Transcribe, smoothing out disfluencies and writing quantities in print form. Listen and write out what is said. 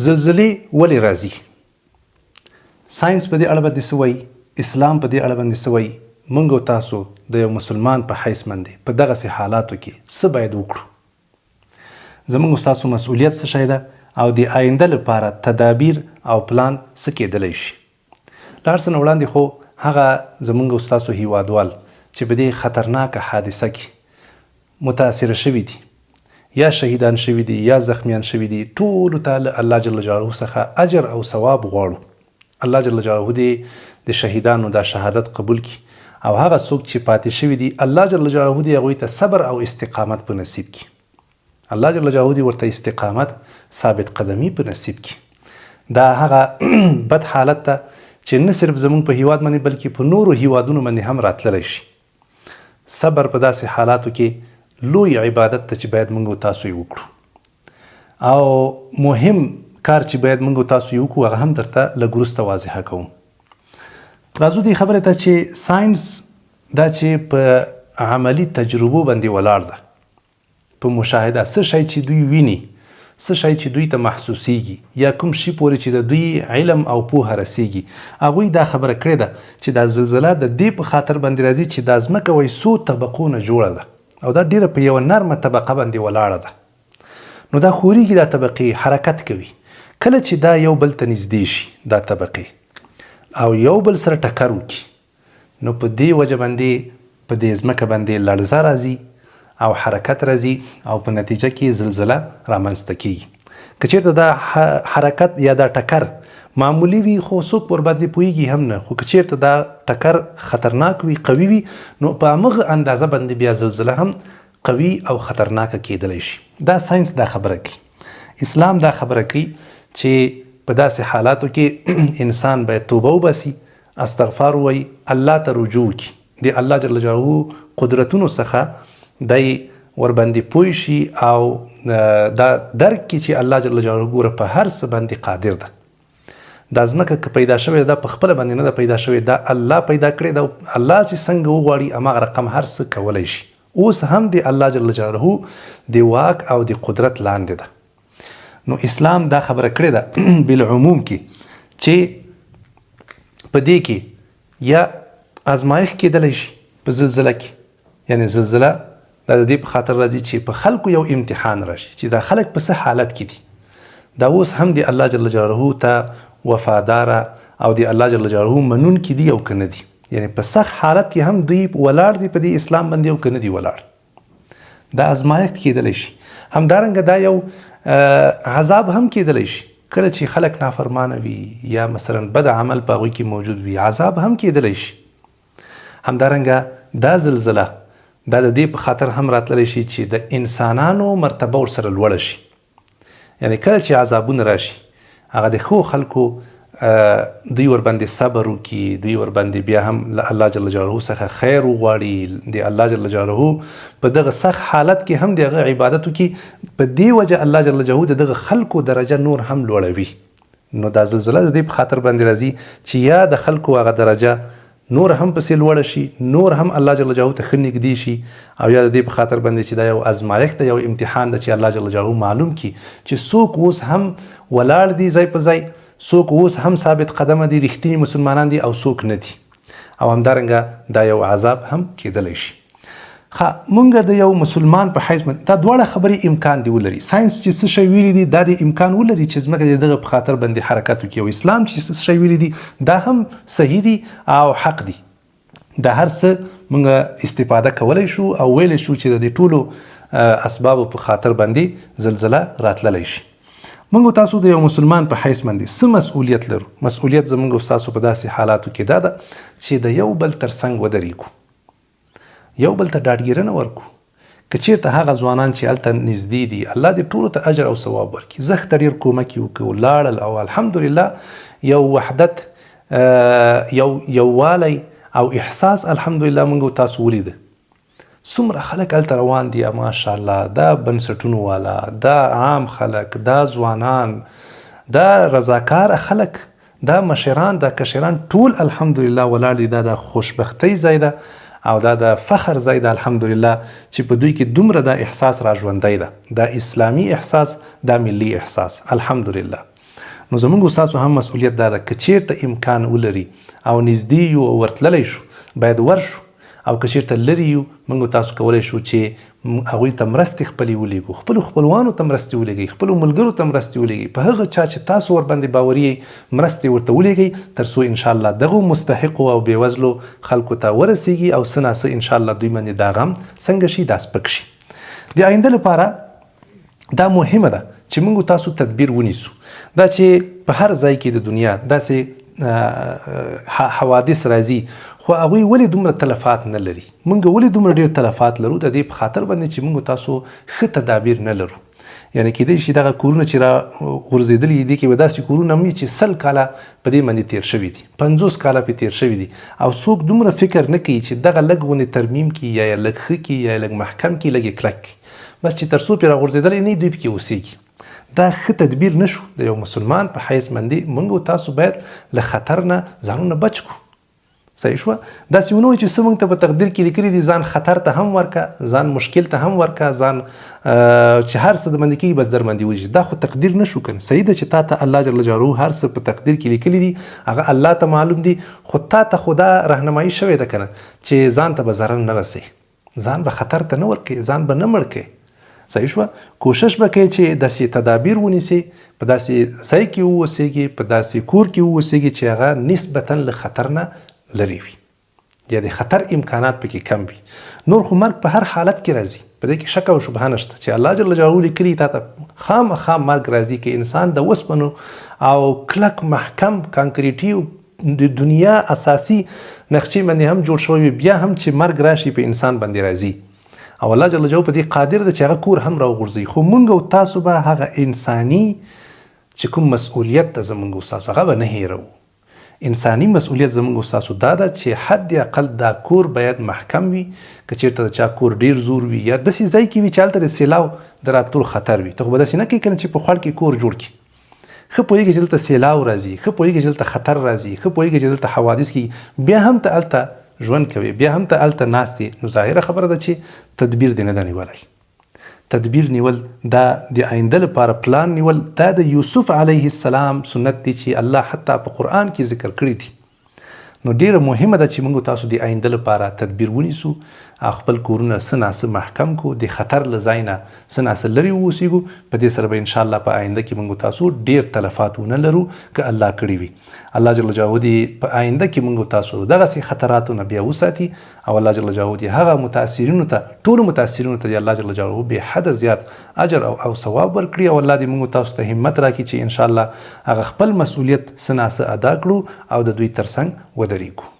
زلزلې ولې راځي؟ ساينس په دې اړه باندې څه وایي؟ اسلام په دې اړه باندې څه وایي؟ موږ او تاسو د یو مسلمان په حیث باندې په دغسې حالاتو کې څه باید وکړو؟ زموږ او تاسو مسؤلیت څه شی ده او د آینده لپاره تدابیر او پلان څه کیدلی شي؟ له هر څه نه وړاندې خو هغه زموږ او تاسو هیوادوال چې په دې خطرناکه حادثه کې متاثره شوي دي یا شهیدان شوي دي یا زخمیان شوي دي، ټولو ته له الله جل جلاله څخه اجر او ثواب غواړو. الله جل جلاله دې د شهیدانو دا شهادت قبول کړي او هغه څوک چې پاتې شوي دي الله جل جلاله دې هغوی ته صبر او استقامت په نصیب کړي. الله جل جلاله دې ورته استقامت ثابت قدمي په نصیب کړي. دا هغه بد حالت ته چې نه صرف زموږ په هیواد باندې بلکې په نورو هیوادونو باندې هم راتللی شي. صبر په داسې حالاتو کې لوی عبادت ته چې باید موږ او تاسو یې وکړو او مهم کار چې باید موږ او تاسو یې وکړو هغه هم درته لږ وروسته واضحه کوم. راځو دې خبرې ته چې ساینس دا چې په عملي تجربو باندې ولاړ ده، په مشاهده څه شی چې دوی ویني، څه شی چې دوی ته محسوسیږي یا کوم شي پورې چې د دوی علم او پوهه رسیږي، هغوی دا خبره کړې ده چې دا زلزله د دې په خاطر باندې راځي چې دا ځمکه وایي څو طبقو نه جوړه ده او دا ډیره په یوه نرمه طبقه باندې ولاړه ده. نو دا خوريږي، دا طبقې حرکت کوي. کله چې دا یو بل ته نږدې شي دا طبقې او یو بل سره ټکر وکړي نو په دې وجه باندې په دې ځمکه باندې لړزه راځي او حرکت راځي او په نتیجه کې زلزله رامنځته کیږي. که چیرته دا حرکت یا دا ټکر معمولی وي خو څوک ورباندې پوهیږي هم نه، خو که چیرته دا ټکر خطرناک وي، قوي وي، نو په همغه اندازه باندې بیا زلزله هم قوي او خطرناکه کیدلی شي. دا ساينس دا خبره کوي. اسلام دا خبره کوي چې په داسې حالاتو کې انسان باید توبه وباسي، استغفار ووایي، الله ته رجوع وکړي، د الله جل جلاله قدرتونو څخه دی ورباندې پوه شي او دا درک کړي چې الله جل جلاله ګوره په هر څه باندې قادر ده. دا ځمکه که پیدا شوې دا په خپله باندې نه ده پیدا شوې، دا الله پیدا کړې ده. الله چې څنګه وغواړي هماغه رقم هر څه کولی شي. اوس هم د الله جل جلاله د واک او د قدرت لاندې ده. نو اسلام دا خبره کړې ده بالعموم کې چې په دې کې یا ازمایښت کیدلی شي په زلزله کې، یعنی زلزله دا د دې په خاطر راځي چې په خلکو یو امتحان راشي چې دا خلک په څه حالت کې دي. دا اوس هم د الله جل جلاله ته وفاداره او د الله جل جلاله منونکي دي او که نه دي، یعنی په سخت حالت کې هم دوی ولاړ دي په دې اسلام باندې او که نه دي ولاړ. دا ازمایښت کیدلی شي. همدارنګه دا یو عذاب هم کیدلی شي. کله چې خلک نافرمانه وي یا مثلا بد عمل په هغوی کې موجود وي عذاب هم کیدلی شي. همدارنګه دا زلزله دا د دې په خاطر هم راتللی شي چې د انسانانو مرتبه ورسره لوړه شي. یعنی کله چې عذابونه راشي هغه د ښو خلکو دوی ورباندې صبر وکړي، دوی ورباندې بیا هم له الله جل جلاله څخه خیر وغواړي، د الله جل جلاله په دغه سخت حالت کې هم د هغه عبادت وکړي. په دې وجه الله جل جلاله د دغه خلکو درجه نور هم لوړوي. نو دا زلزله د دې په خاطر باندې راځي چې یا د خلکو هغه درجه نور هم پسې لوړه شي، نور هم الله جل جلاله ته ښه نږدې شي، او یا د دې په خاطر باندې چې دا یو ازمایښت ده، یو امتحان ده چې الله جل جلاله معلوم کړي چې څوک اوس هم ولاړ دي ځای په ځای، څوک اوس هم ثابت قدمه دي، رښتیني مسلمانان دي او څوک نه دي. او همدارنګه دا یو عذاب هم کیدلی شي. مونږ د یو مسلمان په حیث دا دواړه خبرې امکان دی ولري. ساينس چې څه شی ویلي دي دا د امکان ولري چې ځمکه د دغه په خاطر باندې حرکت وکړي، او اسلام چې څه شی ویلي دي دا هم صحیح دي او حق دي. دا هر څه مونږ استفاده کولی شو او ویلی شو چې د دې ټولو اسبابو په خاطر باندې زلزله راتللی شي. مونږ تاسو د یو مسلمان په حیث باندې څه مسؤلیت لرو؟ مسؤلیت زمونږ تاسو په داسې حالاتو کې دا ده چې د یو بل تر څنګ ودرېږو، یو بل ته ډاډګیرنه ورکړو. که چیرته هغه ځوانان چې هلته نږدې دي الله دې ټولو ته اجر او ثواب ورکړي، زه ښه ډېر کومک یې وکړو، لاړل او الحمدلله یو وحدت، یووالی او احساس الحمدلله موږ تاسو ولیده. څومره خلک هلته روان دي ماشاءالله، دا بنسټونو والا، دا عام خلک، دا ځوانان، دا رضاکار خلک، دا مشران، دا کشران، ټول الحمدلله ولاړ دي. دا د خوشبختۍ ځای ده او دا د فخر ځای ده الحمدلله چې په دوی کې دومره دا احساس را ژوندی ده، دا اسلامي احساس، دا ملي احساس الحمدلله. نو زموږ ستاسو هم مسؤلیت دا ده که چیرته امکان ولري او نږدې یو او ورتللی شو باید ورشو، او که چیرته لرې یو موږ تاسو کولی شو چې هغوی ته مرستې خپلې ولیږو، خپلو خپلوانو ته مرستې ولېږئ، خپلو ملګرو ته مرستې ولېږئ، په هغه چا چې تاسو ورباندې باوري یئ مرستې ورته ولېږئ، تر څو انشاءالله دغو مستحقو او بېوزلو خلکو ته ورسیږي او څه ناڅه انشاءالله دوی باندې دا غم څنګه شي دا سپک شي. د آینده لپاره دا مهمه ده چې موږ تاسو تدبیر ونیسو، دا چې په هر ځای کې د دنیا داسې حوادث راځي خو هغوی ولې دومره تلفات نه لري، موږ ولې دومره ډېر تلفات لرو؟ د دې په خاطر باندې چې موږ تاسو ښه تدابیر نه لرو. یعنې کیدای شي دغه کورونه چې را غورځېدلي دي کې به داسې کورونه هم وي چې 100 کاله په دې باندې تېر شوي دي، 50 کاله پرې تېر شوي دي، او څوک دومره فکر نه کوي چې دغه لږ غوندې ترمیم کړي یا یې لږ ښه کړي یا یې لږ محکم کړي، لږ یې کلک کړي، بس چې تر څو پرې را غورځېدلی نه وي دوی پکې اوسېږي. دا ښه تدبیر نشو. د یو مسلمان په حیث باندې موږ او تاسو باید له خطر نه ځانونه بچ کړو. صحیح شوه؟ داسې ونه وایي چې څه موږ ته په تقدیر کې لیکلي دي ځان خطر ته هم ورکه، ځان مشکل ته هم ورکه، ځان چې هر څه د باندې کېږي بس در باندې وځي. دا خو تقدیر نشو کنه. صحیح ده چې تا ته الله جل جلاله هر څه په تقدیر کې لیکلي دي هغه الله ته معلوم دي، خو تا ته خو دا رهنمایي شوې ده کنه چې ځان ته به ضرر نه رسي، ځان به خطر ته نه ورکوي، ځان به نه مړ کوي. صحیح شوه؟ کوشش به کوي چې داسې تدابیر ونیسي، په داسې ځای کې واوسېږي، په داسې کور کې واوسېږي چې هغه نسبتا له خطر نه لرې وي یا د خطر امکانات پکې کم وي. نور خو مرګ په هر حالت کې راځي، په دې کې شک او شبهه نشته چې الله جل جلاله لیکلي تا ته خامخا مرګ راځي که انسان د وسپنو او کلک محکم کانکریټي د دنیا اساسي نقشې باندې هم جوړ شوی بیا هم چې مرګ راشي په انسان باندې راځي، او الله جل جلاله په دې قادر ده چې هغه کور هم راوغورځوي. خو موږ او تاسو به هغه انساني چې کوم مسؤلیت ده زموږ او تاسو هغه به نه هیرو. انساني مسؤلیت زموږ او تاسو دا ده چې حد اقل دا کور باید محکم وي، که چېرته د چا کور ډیر زور وي یا داسې ځای کې وي چې هلته د سیلاب د راتلو خطر وي. ته خو به داسې نه کوې کنه چې په خوړ کې کور جوړ کړي. ښه پوهېږي چې دلته سیلاب راځي، ښه پوهېږي چې دلته خطر راځي، ښه پوهېږي چې دلته حوادث کېږي، بیا هم ته هلته ژوند کوي، بیا هم ته هلته ناست یې، نو ظاهره خبره ده چې تدبیر دې نه ده نیولی. تدبیر نیول دا د آینده لپاره پلان نیول دا د یوسف علیه السلام سنت دی چې الله حتی په قرآن کې ذکر کړی دي. نو ډیره مهمه ده چې موږ تاسو د آینده لپاره تدبیر ونیسو، خپل کورونه څه ناڅه محکم کو، د خطر له ځای نه څه ناڅه لرې واوسېږو. په دې سره به انشاءالله په آینده کې موږ تاسو ډیر تلفات ونه لرو که الله کړي وي. الله جل جلاله دې په آینده کې موږ تاسو دغسې خطراتو نه بیا وساتي، او الله جل جلاله دې هغه متاثرینو ته ټولو متاثرینو ته الله جل جلاله بې حده زیات اجر او ثواب ورکړي، او الله دې موږ تاسو ته همت راکړي چې انشاءالله هغه خپل مسؤلیت څه ناڅه ادا کړو او د دوی ترڅنګ ودرېږو.